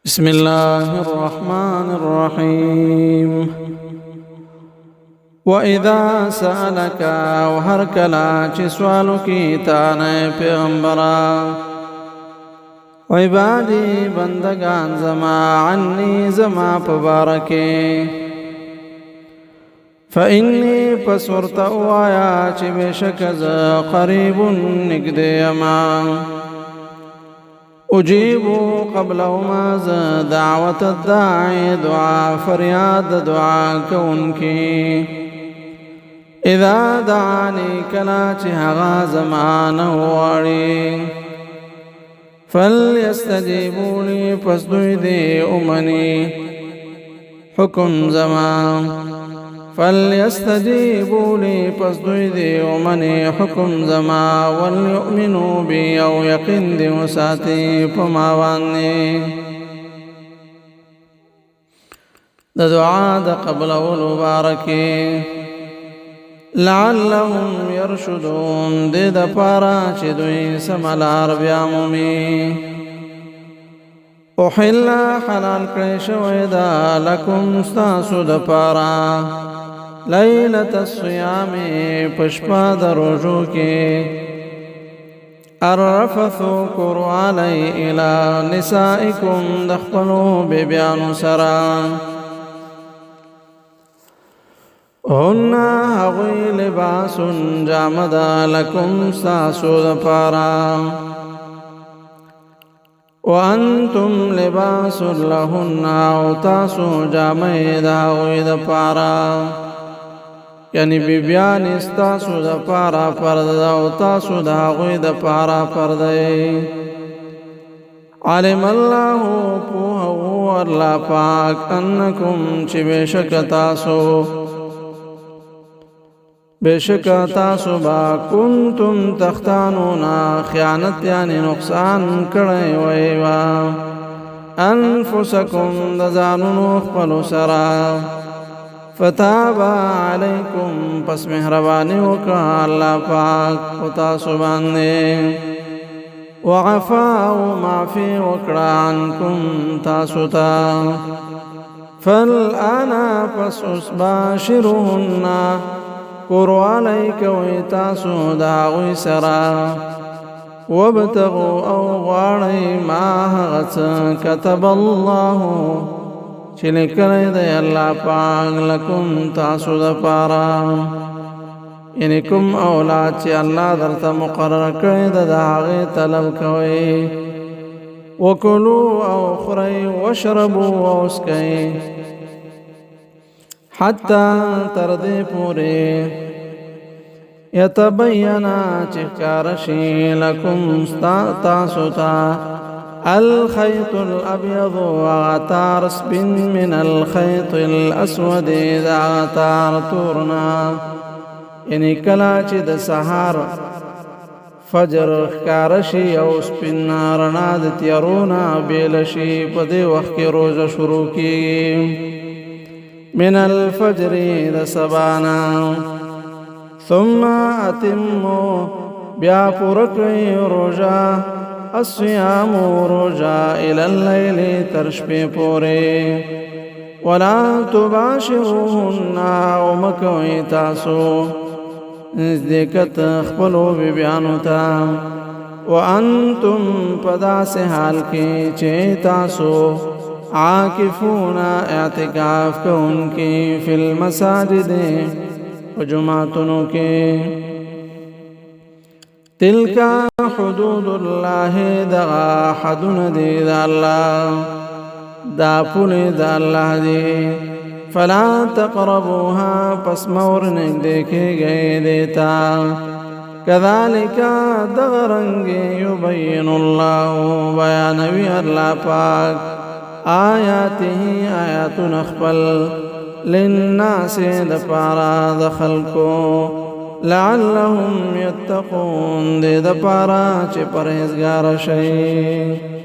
بسم الله الرحمن الرحيم وإذا سألك وهركلا چه سوالو کی تانے پیغمبرا وعبادی بندگان زما عني زما پبارکے فإني پسورت اوایا چه بشکز قریب نگدیما أجيب قبلهما دعوة الداعي دعاء فرياد دعاء كونكي إذا دعاني كلاتي هغا زمان واري فليستجيبوا لي فاسدوي أمني حكم زمان فليستجيبوا لي فاسدوي أمني حكم زما وليؤمنوا بي أو يقين دي وساتي فما واني دا دعاء دا قبل والباركي لعلهم يرشدون دي دا پارا چه دوی سمالار بیامومی احل حلال کریش ویدا لکم ستاسو دا پارا لیلت الصیام پشپا دروجو کی الرفثو کرو علی الى نسائکم دخپلو بیبیانو سرا هن هغوی لباس جامدا لکم ستاسو دا پارا وانتم لباس لهن او تاسو جامع دا هغوی دا پارا یعنی بیبیان استاسو دا پارا پرده او تاسو دا هغوی دا پارا پرده علم الله پوهو اللہ پاک انکم چی بشک تاسو با کنتم تختانونا خیانت یعنی نقصان کڑی ویوا انفسکم دزانونو خپلو سرا فتابا علیکم پس مہربانی وکا اللہ پاک تاسو باندے وعفاو معفی وکڑا عنکم تاسو تا فالآنا پس اسباشرهن قرو علیک وی تاسو داغوی سرا وابتغو او غاڑی ما غت کتب اللہ چلکلی دی اللہ پاک لکم تاسو دا پارا یعنی کم اولاد چی اللہ درتا مقرر کری دا داغی طلب کوئی وکلو او خری وشربو او اسکی حتی تردی پوری یتبینا چکارشی لکم تاسو تا الخيط الأبيض وغتار سبن من الخيط الأسود إذا غتار تورنا یعنی کلا چی د سحار فجر خکارشی او سپن رنا د تیرونا بیلشی پا دی وقت کی روز شروع کی من الفجر د سبانا ثم اتمو بیا پورکوی روجا الصيام روجا الى الليل ترشبی پوری ولا تباشروهن ومکوی تاسو نزدیکت خپلو بیبیانو تا وانتم پدا سے حال کی چه تاسو عاکفون اعتکاف کون کی فی المساجد و جماعتنو کی تلکا حدود اللہ دغا حدن دی دا اللہ دا پولی دا اللہ دی فلا تقربوها پس مورنک دیکھے گئے دیتا کذالکا دغرنگی یبین اللہ بیانوی اللہ پاک آیاته آیات نخبل للناس دپارا دخلکو لعلهم يتقون دے دپارا چه پرہزگار شئی